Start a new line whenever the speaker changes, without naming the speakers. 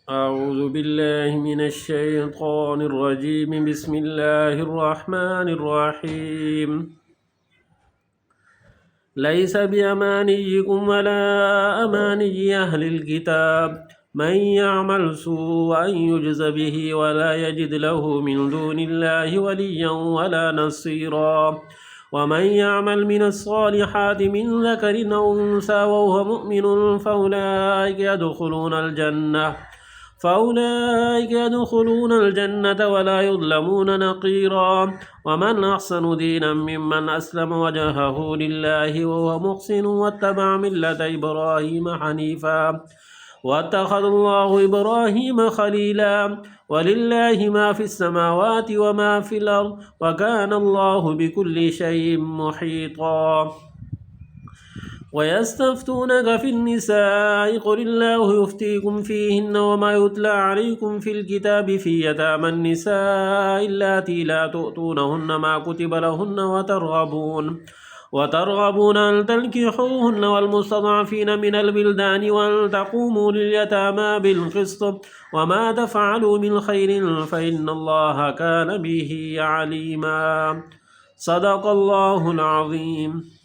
أعوذ بالله من الشيطان الرجيم. بسم الله الرحمن الرحيم. ليس بأمانيكم ولا أماني أهل الكتاب من يعمل سوءا يجز به ولا يجد له من دون الله وليا ولا نصيرا. ومن يعمل من الصالحات من ذكر أو أنثى وهو مؤمن فأولئك يدخلون الجنة ولا يظلمون نقيرا. ومن أحسن دينا ممن أسلم وجهه لله وهو محسن واتبع ملة إبراهيم حنيفا واتخذ الله إبراهيم خليلا. ولله ما في السماوات وما في الأرض وكان الله بكل شيء محيطا. ويستفتونك في النساء قل الله يفتيكم فيهن وما يتلى عليكم في الكتاب في يتامى النساء اللاتي لا تؤتونهن ما كتب لهن وترغبون أن تنكحوهن والمستضعفين من البلدان وأن تقوموا لليتامى بالقسط وما تفعلوا من خير فإن الله كان به عليما. صدق الله العظيم.